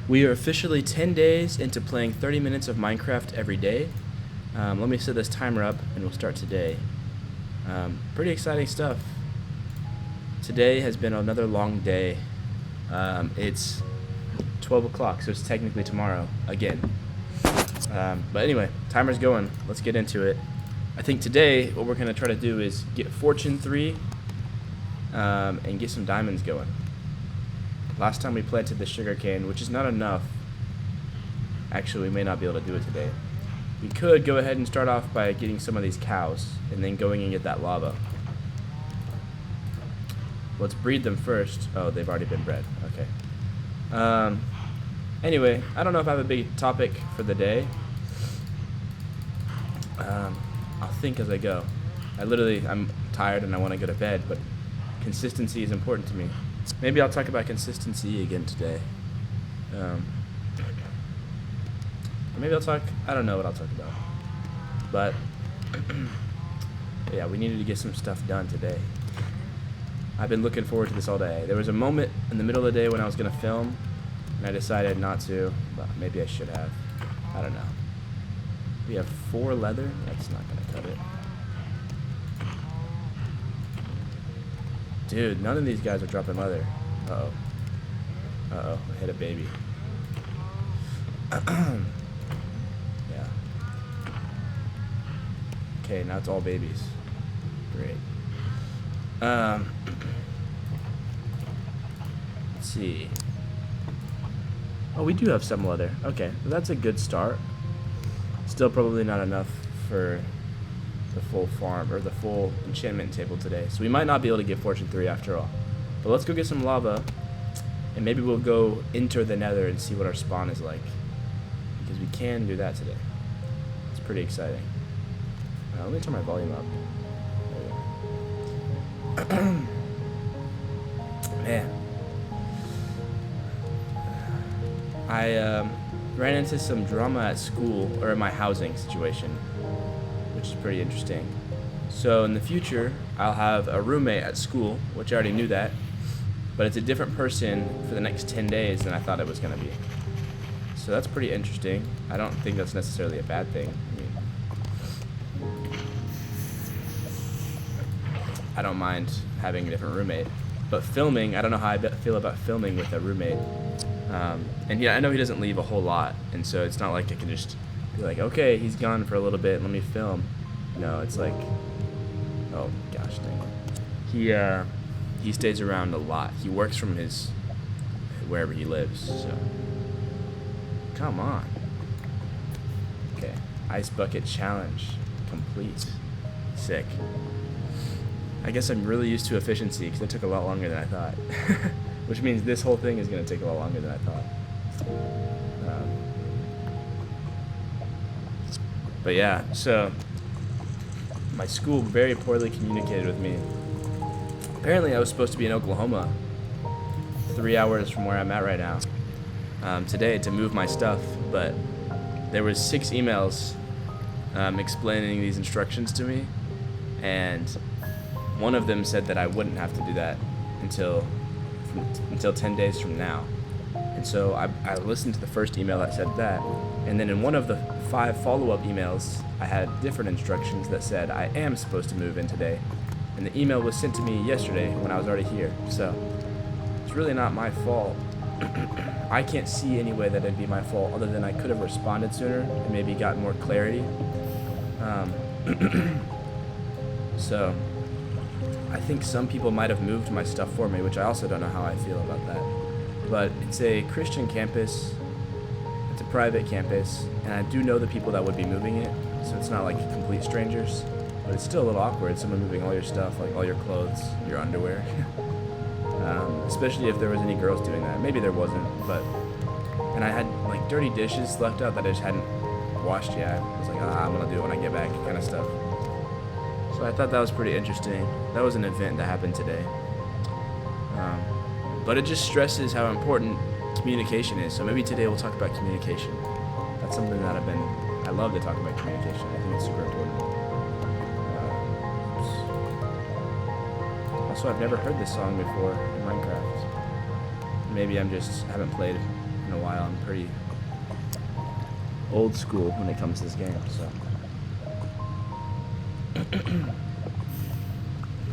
We are officially 10 days into playing 30 minutes of Minecraft every day. Let me set this timer up and we'll start today. Pretty exciting stuff. Today has been another long day. It's 12 o'clock, so it's technically tomorrow again. But anyway, timer's going. Let's get into it. I think today what we're going to try to do is get Fortune 3 and get some diamonds going. Last time we planted the sugarcane, which is not enough. Actually, we may not be able to do it today. We could go ahead and start off by getting some of these cows and then going and get that lava. Let's breed them first. Oh, they've already been bred. Okay. Anyway, I don't know if I have a big topic for the day. I'll think as I go. I'm tired and I want to go to bed, but consistency is important to me. Maybe I'll talk about consistency again today. Or maybe I don't know what I'll talk about. But, yeah, we needed to get some stuff done today. I've been looking forward to this all day. There was a moment in the middle of the day when I was going to film, and I decided not to, but maybe I should have. I don't know. We have 4 leather. That's not going to cut it. Dude, none of these guys are dropping leather. Uh-oh. Uh-oh, I hit a baby. Yeah. Okay, now it's all babies. Great. Let's see. Oh, we do have some leather. Okay, well, that's a good start. Still probably not enough for the full farm, or the full enchantment table today. So we might not be able to get Fortune 3 after all. But let's go get some lava, and maybe we'll go enter the nether and see what our spawn is like. Because we can do that today. It's pretty exciting. Let me turn my volume up. Man. I ran into some drama at school, or in my housing situation, which is pretty interesting. So in the future, I'll have a roommate at school, which I already knew that, but it's a different person for the next 10 days than I thought it was going to be. So that's pretty interesting. I don't think that's necessarily a bad thing. I don't mind having a different roommate, but filming, I don't know how I feel about filming with a roommate. And yeah, I know he doesn't leave a whole lot, and so it's not like I can just be like, okay, he's gone for a little bit, let me film. No, it's like, oh gosh dang it. He stays around a lot. He works from wherever he lives, so. Come on. Okay, ice bucket challenge complete. Sick. I guess I'm really used to efficiency because it took a lot longer than I thought. Which means this whole thing is going to take a lot longer than I thought. But yeah, so my school very poorly communicated with me. Apparently I was supposed to be in Oklahoma, 3 hours from where I'm at right now, today to move my stuff, but there was 6 emails explaining these instructions to me, and one of them said that I wouldn't have to do that until 10 days from now. And so I listened to the first email that said that, and then in one of the 5 follow-up emails, I had different instructions that said I am supposed to move in today, and the email was sent to me yesterday when I was already here, so it's really not my fault. I can't see any way that it'd be my fault other than I could have responded sooner and maybe got more clarity. So I think some people might have moved my stuff for me, which I also don't know how I feel about that. But it's a Christian campus, it's a private campus, and I do know the people that would be moving it, so it's not like complete strangers. But it's still a little awkward, someone moving all your stuff, like all your clothes, your underwear. Especially if there was any girls doing that. Maybe there wasn't, but... And I had like dirty dishes left out that I just hadn't washed yet. I was like, I'm gonna do it when I get back, kind of stuff. So I thought that was pretty interesting. That was an event that happened today. But it just stresses how important communication is. So maybe today we'll talk about communication. That's something that I love to talk about communication. I think it's super important. Also, I've never heard this song before in Minecraft. Maybe I haven't played in a while. I'm pretty old school when it comes to this game, so.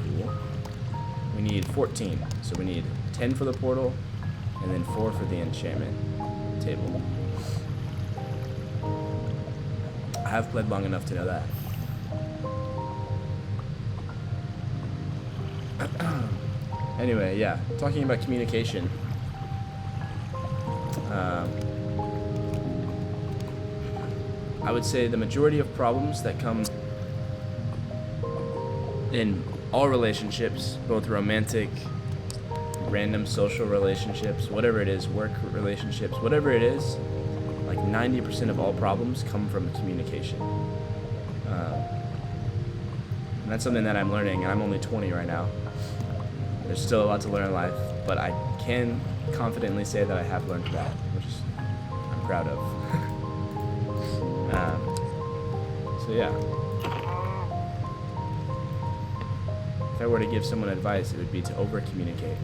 Cool. We need 14, so we need 10 for the portal, and then 4 for the enchantment table. I have played long enough to know that. Anyway, yeah, talking about communication. I would say the majority of problems that come in all relationships, both romantic, random social relationships, whatever it is, work relationships, whatever it is, like 90% of all problems come from communication. And that's something that I'm learning, and I'm only 20 right now. There's still a lot to learn in life, but I can confidently say that I have learned that, which is I'm proud of. So yeah. If I were to give someone advice, it would be to over-communicate.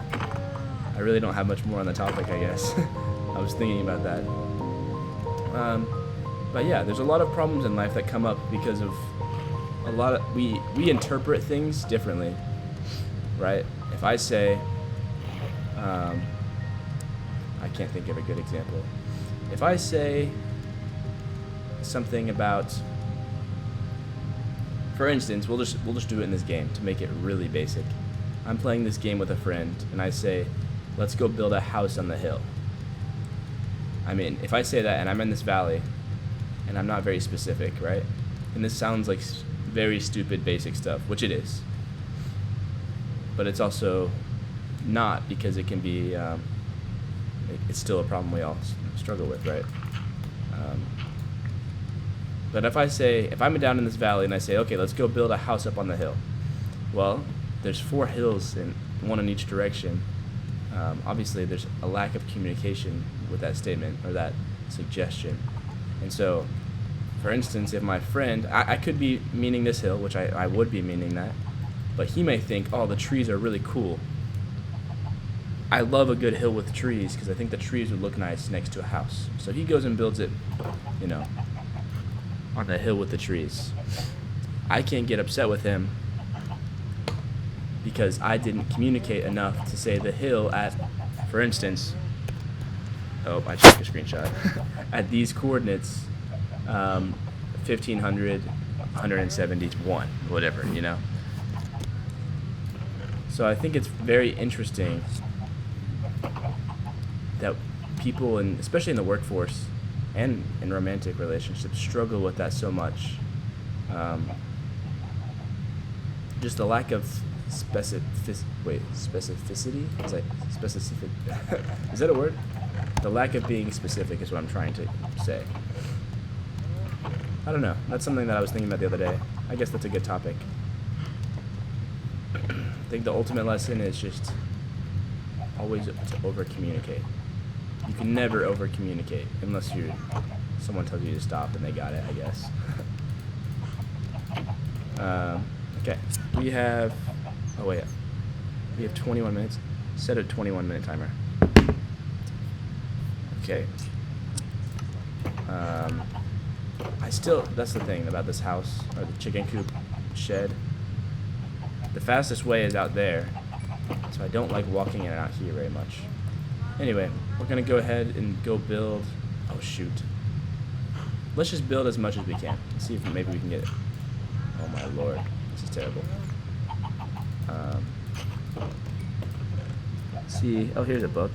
I really don't have much more on the topic, I guess. I was thinking about that. But yeah, there's a lot of problems in life that come up because of we interpret things differently, right? If I say, I can't think of a good example. If I say something about, for instance, we'll just do it in this game to make it really basic. I'm playing this game with a friend, and I say, let's go build a house on the hill. I mean, if I say that and I'm in this valley, and I'm not very specific, right? And this sounds like very stupid basic stuff, which it is. But it's also not, because it can be, it's still a problem we all struggle with, right? But if I'm down in this valley and I say, okay, let's go build a house up on the hill. Well, there's 4 hills, and one in each direction. Obviously, there's a lack of communication with that statement or that suggestion. And so, for instance, if my friend, I could be meaning this hill, which I would be meaning that, but he may think, oh, the trees are really cool. I love a good hill with trees because I think the trees would look nice next to a house. So he goes and builds it, on the hill with the trees. I can't get upset with him because I didn't communicate enough to say the hill at, for instance, I took a screenshot, at these coordinates, 1500, 171, whatever, So I think it's very interesting that people, especially in the workforce and in romantic relationships, struggle with that so much. Just the lack of specificity? Is that specific? Is that a word? The lack of being specific is what I'm trying to say. I don't know. That's something that I was thinking about the other day. I guess that's a good topic. I think the ultimate lesson is just always to over-communicate. You can never over-communicate unless someone tells you to stop and they got it, I guess. Okay. We have 21 minutes. Set a 21-minute timer. Okay. That's the thing about this house, or the chicken coop shed. The fastest way is out there, so I don't like walking in and out here very much. Anyway, we're gonna go ahead and go build, oh shoot. Let's just build as much as we can. See if maybe we can get it. Oh my lord, this is terrible. See, oh, here's a book.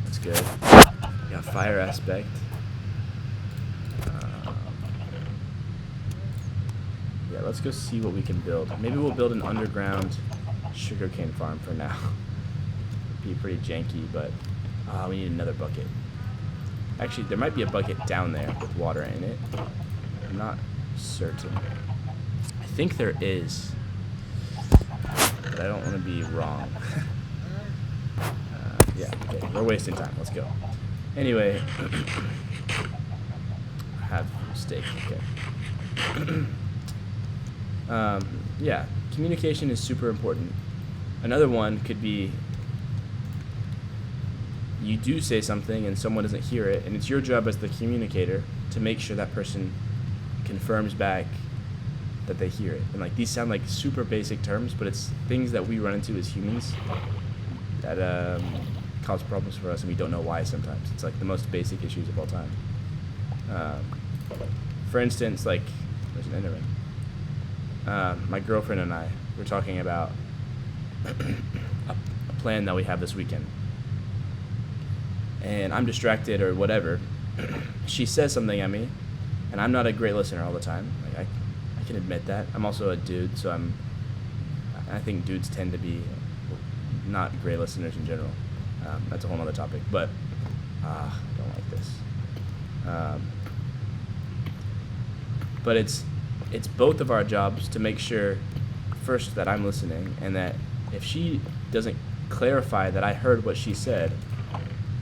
That's good. Got fire aspect. Yeah, let's go see what we can build. Maybe we'll build an underground sugarcane farm for now. It'd be pretty janky, but we need another bucket. Actually, there might be a bucket down there with water in it. I'm not certain. I think there is, but I don't want to be wrong. Yeah, okay, we're wasting time. Let's go. Anyway, I have a mistake. Okay. Yeah, communication is super important. Another one could be you do say something and someone doesn't hear it, and it's your job as the communicator to make sure that person confirms back that they hear it. And like these sound like super basic terms, but it's things that we run into as humans that cause problems for us, and we don't know why sometimes. It's like the most basic issues of all time. For instance, like, there's an internet. My girlfriend and I were talking about a plan that we have this weekend. And I'm distracted or whatever. She says something at me, and I'm not a great listener all the time. Like I can admit that. I'm also a dude, so I think dudes tend to be not great listeners in general. That's a whole other topic, but I don't like this. But it's both of our jobs to make sure, first, that I'm listening, and that if she doesn't clarify that I heard what she said,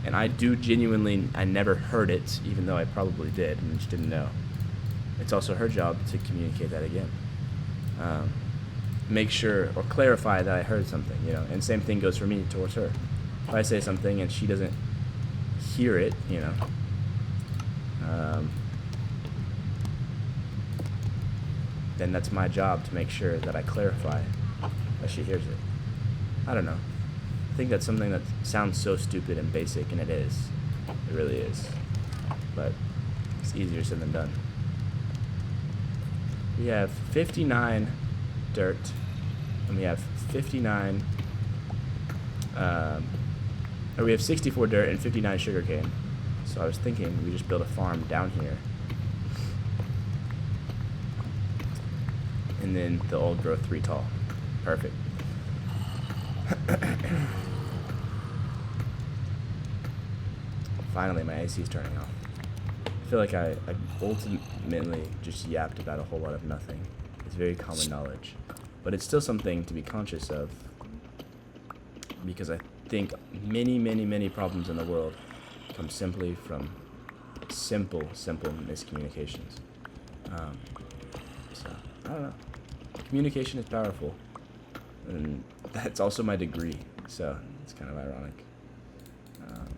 and I do genuinely, I never heard it, even though I probably did and just didn't know, it's also her job to communicate that again. Make sure or clarify that I heard something, you know, and same thing goes for me towards her. If I say something and she doesn't hear it, you know, then that's my job to make sure that I clarify that she hears it. I don't know. I think that's something that sounds so stupid and basic, and it is. It really is. But it's easier said than done. We have 59 dirt, and we have 59, or we have 64 dirt and 59 sugarcane. So I was thinking we just build a farm down here. And then the old growth 3 tall. Perfect. Finally, my AC is turning off. I feel like I ultimately just yapped about a whole lot of nothing. It's very common knowledge. But it's still something to be conscious of, because I think many, many, many problems in the world come simply from simple miscommunications. So, I don't know. Communication is powerful. And that's also my degree, so it's kind of ironic.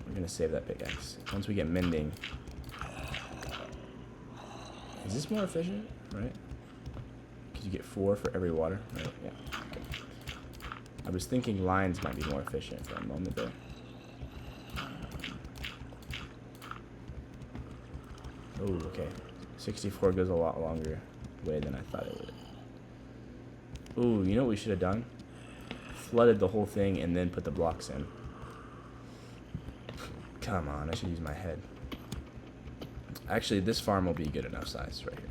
We're going to save that pickaxe. Once we get mending... Is this more efficient? Right? Because you get 4 for every water? Right, yeah. Okay. I was thinking lines might be more efficient for a moment there. Oh, okay. 64 goes a lot longer way than I thought it would. Ooh, you know what we should have done? Flooded the whole thing and then put the blocks in. Come on, I should use my head. Actually, this farm will be good enough size right here.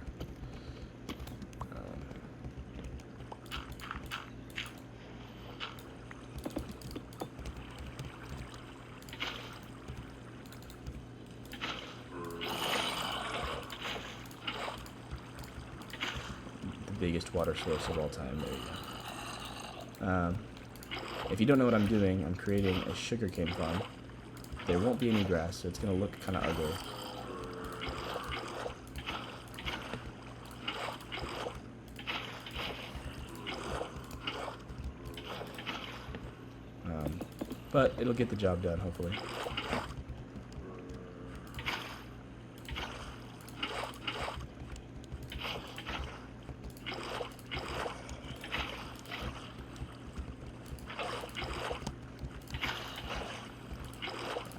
The biggest water source of all time. There you go. If you don't know what I'm doing, I'm creating a sugarcane farm. There won't be any grass, so it's going to look kind of ugly. But it'll get the job done, hopefully.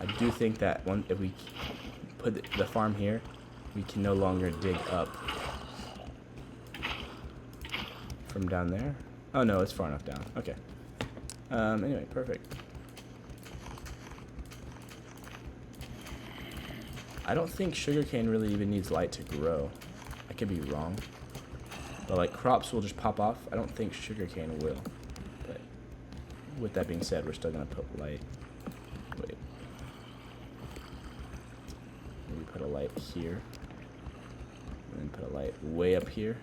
I do think that if we put the farm here, we can no longer dig up from down there. Oh no, it's far enough down. Okay. Anyway, perfect. I don't think sugarcane really even needs light to grow. I could be wrong. But like crops will just pop off. I don't think sugarcane will. But with that being said, we're still gonna put light. Wait. Maybe put a light here. And then put a light way up here.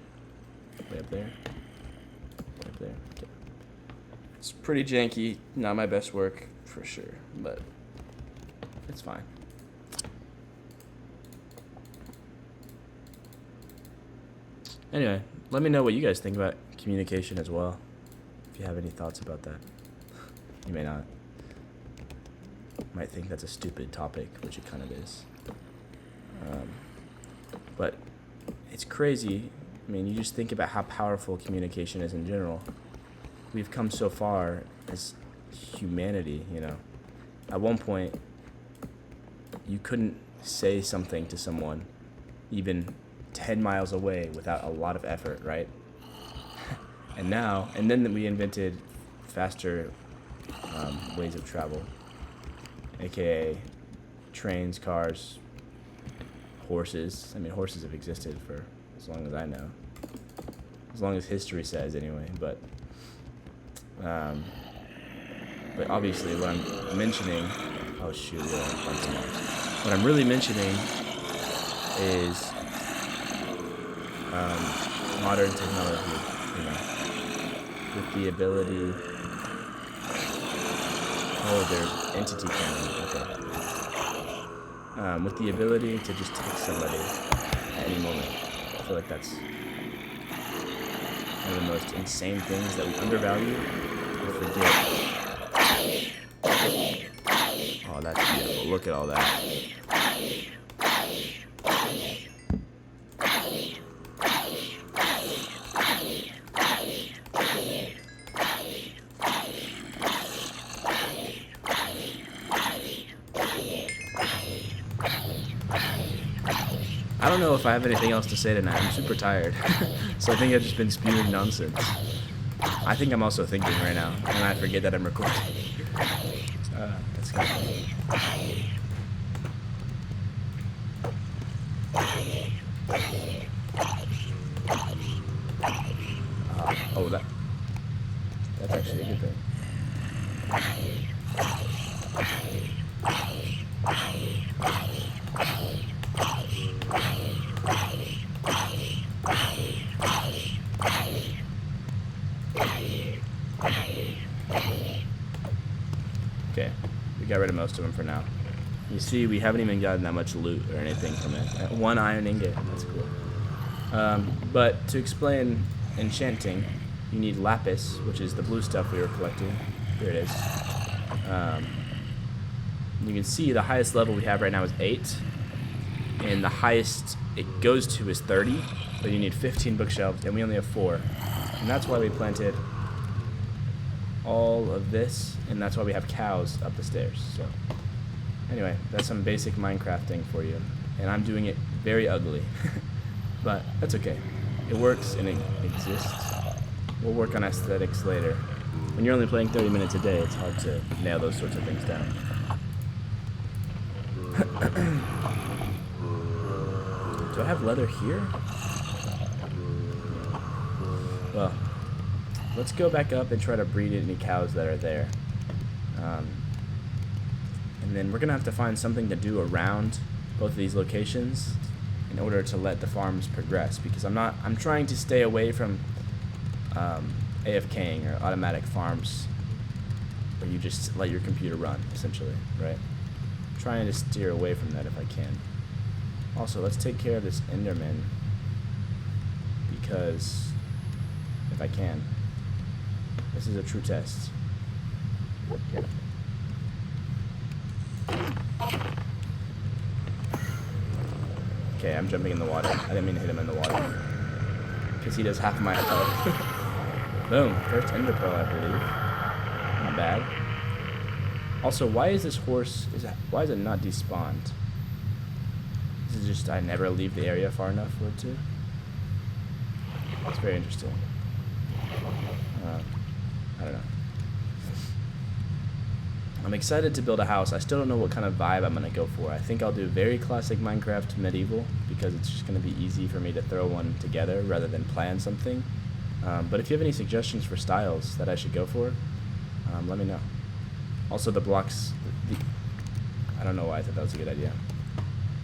Way up there. Way up there. Okay. It's pretty janky. Not my best work for sure, but it's fine. Anyway, let me know what you guys think about communication as well. If you have any thoughts about that. You may not. might think that's a stupid topic, which it kind of is. But it's crazy. I mean, you just think about how powerful communication is in general. We've come so far as humanity, you know. At one point, you couldn't say something to someone even 10 miles away without a lot of effort, right? And then we invented faster ways of travel, aka trains, cars, horses. I mean, horses have existed for as long as I know, as long as history says, anyway. But obviously, what I'm mentioning, oh shoot, we're on Mars. What I'm really mentioning is modern technology, you know, with the ability. Oh, they're entity camera. Okay. With the ability to just text somebody at any moment. I feel like that's one of the most insane things that we undervalue or forget. Oh, that's beautiful. Look at all that. I don't know if I have anything else to say tonight. I'm super tired. So I think I've just been spewing nonsense. I think I'm also thinking right now, and I forget that I'm recording. That's kind of funny. That's actually a good thing. Okay, we got rid of most of them for now. You see, we haven't even gotten that much loot or anything from it. One iron ingot, that's cool. But to explain enchanting, you need lapis, which is the blue stuff we were collecting. Here it is. You can see the highest level we have right now is 8, and the highest it goes to is 30, but you need 15 bookshelves, and we only have 4. And that's why we planted all of this, and that's why we have cows up the stairs. So anyway, that's some basic Minecrafting for you, and I'm doing it very ugly, but that's okay. It works and it exists. We'll work on aesthetics later. When you're only playing 30 minutes a day, it's hard to nail those sorts of things down. Do I have leather here? Well, let's go back up and try to breed any cows that are there. And then we're going to have to find something to do around both of these locations in order to let the farms progress, because I'm trying to stay away from AFKing or automatic farms where you just let your computer run, essentially, right? I'm trying to steer away from that if I can. Also, let's take care of this Enderman, because if I can, this is a true test. Here. Okay, I'm jumping in the water. I didn't mean to hit him in the water, because he does half of my health. Boom, first ender pearl, I believe. Not bad. Also, why is this horse, why is it not despawned? Is it just I never leave the area far enough for it to? It's very interesting. I don't know. I'm excited to build a house. I still don't know what kind of vibe I'm going to go for. I think I'll do very classic Minecraft medieval, because it's just going to be easy for me to throw one together rather than plan something. But if you have any suggestions for styles that I should go for, let me know. Also, the blocks, I don't know why I thought that was a good idea.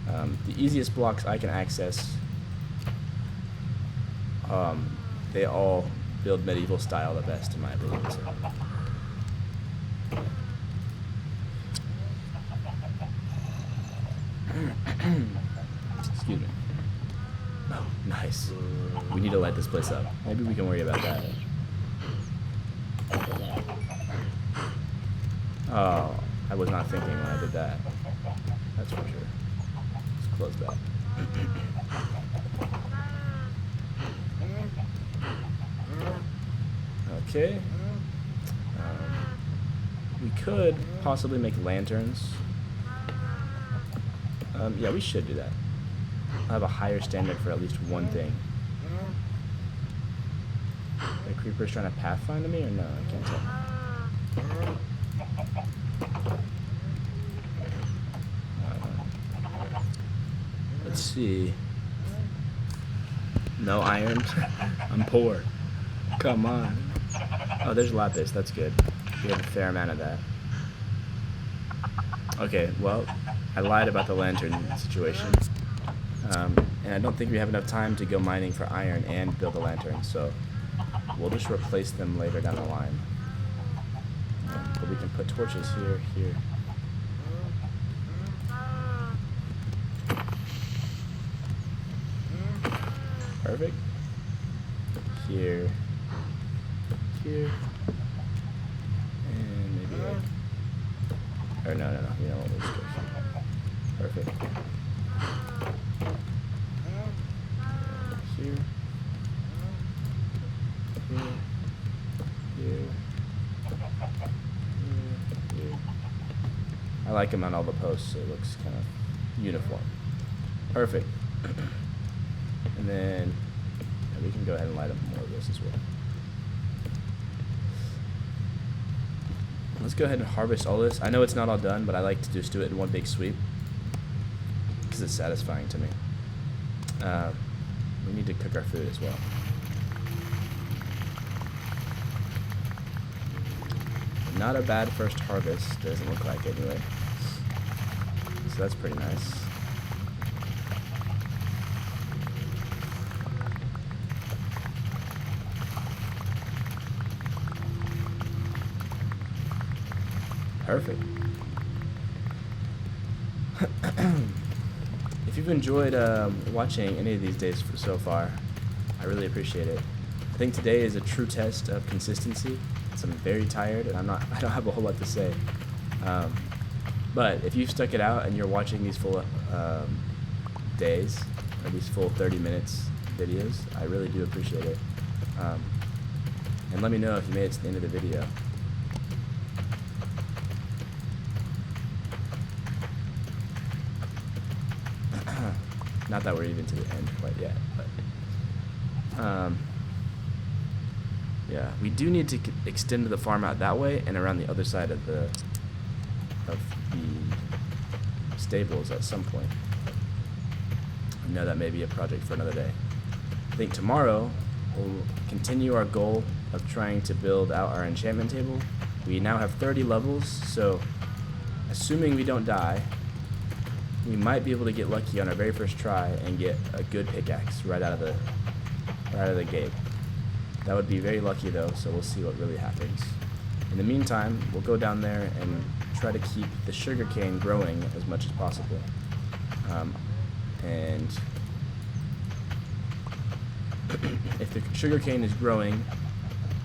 The easiest blocks I can access, they all build medieval style the best, in my opinion. So. Excuse me. Oh, nice. We need to light this place up. Maybe we can worry about that. Oh, I was not thinking when I did that. That's for sure. Let's close that. Okay. We could possibly make lanterns. Yeah, we should do that. I'll have a higher standard for at least one thing. The creeper's trying to pathfind me or no? I can't tell. Let's see. No iron. I'm poor. Come on. Oh, there's lapis. That's good. We have a fair amount of that. Okay, well, I lied about the lantern situation. And I don't think we have enough time to go mining for iron and build a lantern, so we'll just replace them later down the line. But we can put torches here, here. Perfect. Here. Here. And maybe like... Or no, no, no. You know what? We'll just go here. Perfect. Here. Here. Here. Here. I like them on all the posts, so it looks kind of uniform. Perfect. And then we can go ahead and light up more of this as well. Let's go ahead and harvest all this. I know it's not all done, but I like to just do it in one big sweep because it's satisfying to me. We need to cook our food as well. Not a bad first harvest, doesn't look like anyway. So that's pretty nice. Perfect. If you've enjoyed watching any of these days so far, I really appreciate it. I think today is a true test of consistency. So I'm very tired and I don't have a whole lot to say. But if you've stuck it out and you're watching these full days, or these full 30 minutes videos, I really do appreciate it. And let me know if you made it to the end of the video. Not that we're even to the end quite yet, but yeah, we do need to extend the farm out that way and around the other side of the stables at some point. I know that may be a project for another day. I think tomorrow we'll continue our goal of trying to build out our enchantment table. We now have 30 levels, so assuming we don't die, we might be able to get lucky on our very first try and get a good pickaxe right out of the gate. That would be very lucky though, so we'll see what really happens. In the meantime, we'll go down there and try to keep the sugarcane growing as much as possible. And if the sugarcane is growing,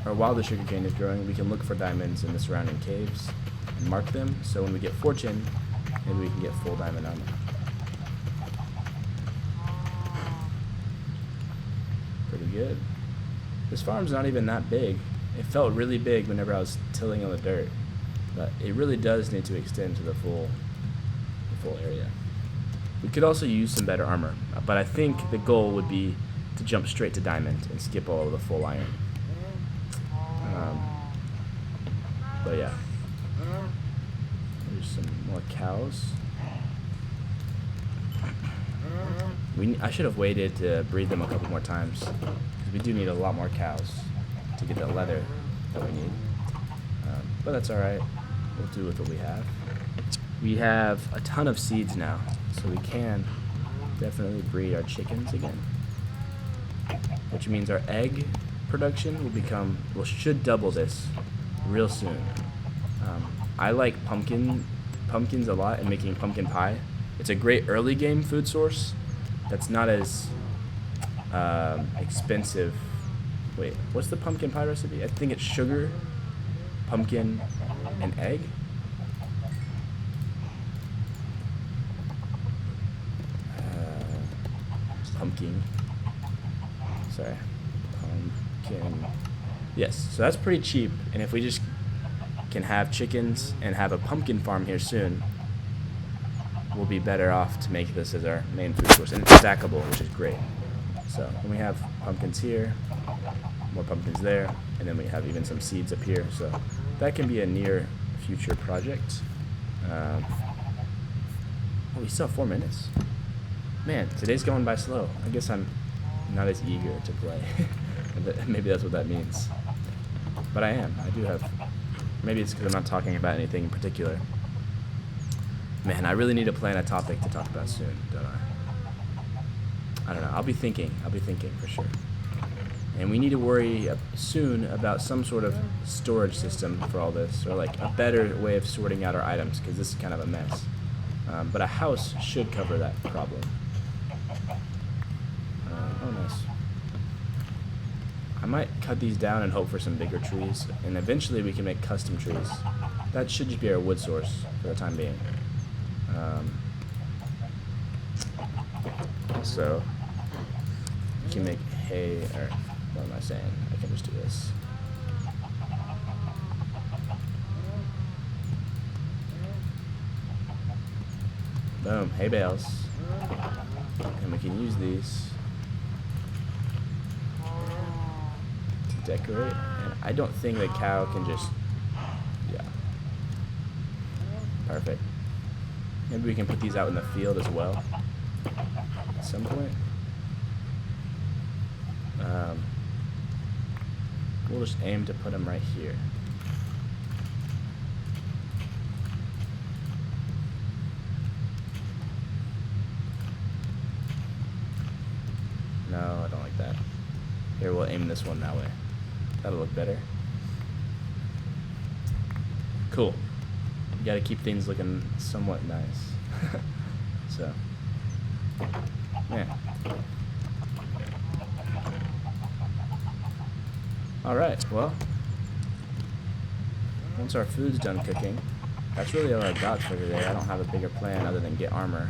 or while the sugarcane is growing, we can look for diamonds in the surrounding caves and mark them, so when we get fortune, maybe we can get full diamond armor. Pretty good. This farm's not even that big. It felt really big whenever I was tilling on the dirt, but it really does need to extend to the full area. We could also use some better armor, but I think the goal would be to jump straight to diamond and skip all of the full iron. But yeah. There's some more cows. I should have waited to breed them a couple more times, because we do need a lot more cows to get the leather that we need. But that's alright. We'll do with what we have. We have a ton of seeds now, so we can definitely breed our chickens again. Which means our egg production should double this real soon. I like pumpkins a lot and making pumpkin pie. It's a great early game food source that's not as expensive. Wait, what's the pumpkin pie recipe? I think it's sugar, pumpkin, and egg. pumpkin. Sorry, pumpkin. Yes, so that's pretty cheap, and if we just can have chickens and have a pumpkin farm here soon, we'll be better off to make this as our main food source, and it's stackable, which is great. So when we have pumpkins here, more pumpkins there, and then we have even some seeds up here, so that can be a near future project. Oh, we still have 4 minutes. Man, today's going by slow. I guess I'm not as eager to play. Maybe that's what that means. But I am. I do have. Maybe it's because I'm not talking about anything in particular. Man, I really need to plan a topic to talk about soon, don't I? I don't know. I'll be thinking for sure. And we need to worry soon about some sort of storage system for all this, or like a better way of sorting out our items, because this is kind of a mess. But a house should cover that problem. Oh, nice. I might cut these down and hope for some bigger trees, and eventually we can make custom trees. That should just be our wood source for the time being. Also, we can make hay, or what am I saying? I can just do this. Boom, hay bales. And we can use these to decorate. And I don't think the cow can just, yeah. Perfect. Maybe we can put these out in the field as well at some point. We'll just aim to put them right here. No, I don't like that. Here, we'll aim this one that way. That'll look better. Cool. You gotta keep things looking somewhat nice. So, yeah. Alright, well, once our food's done cooking, that's really all I got for today. I don't have a bigger plan other than get armor.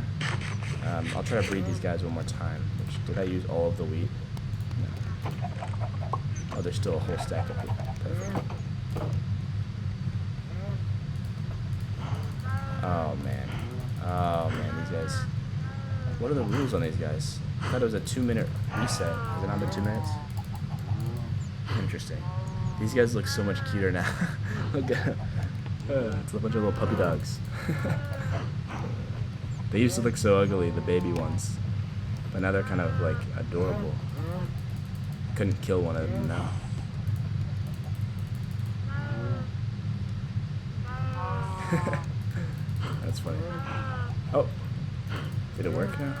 I'll try to breed these guys one more time. Did I use all of the wheat? No. Oh, there's still a whole stack of wheat. Perfect. Oh man, these guys. What are the rules on these guys? I thought it was a 2-minute reset. Is it not been 2 minutes? Interesting. These guys look so much cuter now. Look at it's a bunch of little puppy dogs. They used to look so ugly, the baby ones. But now they're kind of like adorable. Couldn't kill one of them now. That's funny. Oh, did it work now?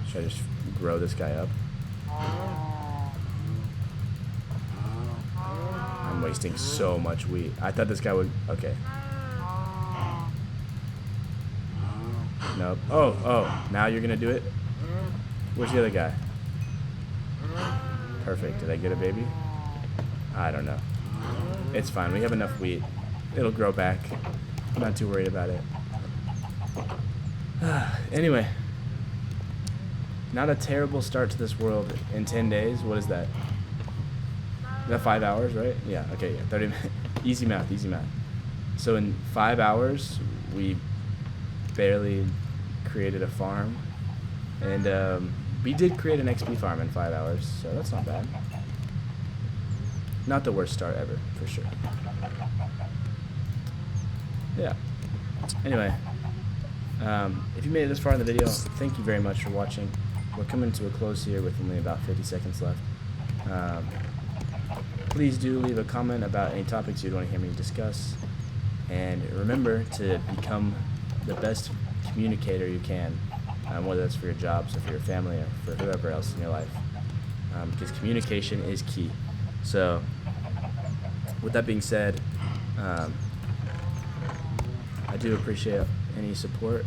Should I just grow this guy up? I'm wasting so much wheat. I thought this guy would. Okay. Nope. Oh, now you're gonna do it? Where's the other guy? Perfect. Did I get a baby? I don't know. It's fine. We have enough wheat. It'll grow back. I'm not too worried about it. Anyway. Not a terrible start to this world in 10 days. What is that? Is that 5 hours, right? Yeah, okay, yeah, 30 minutes. Easy math, easy math. So in 5 hours, we barely created a farm. And we did create an XP farm in 5 hours, so that's not bad. Not the worst start ever, for sure. Yeah. Anyway, if you made it this far in the video, thank you very much for watching. We're coming to a close here with only about 50 seconds left. Please do leave a comment about any topics you'd want to hear me discuss. And remember to become the best communicator you can, whether that's for your jobs or for your family or for whoever else in your life. Because communication is key. So, with that being said, I do appreciate any support.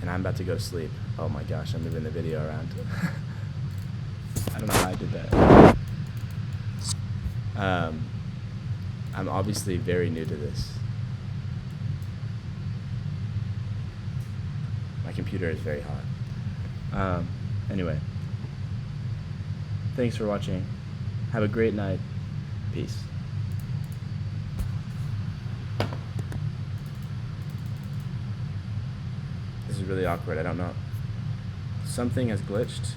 And I'm about to go to sleep. Oh my gosh, I'm moving the video around. I don't know how I did that. I'm obviously very new to this. My computer is very hot. Anyway, thanks for watching. Have a great night. Peace. This is really awkward. I don't know. Something has glitched.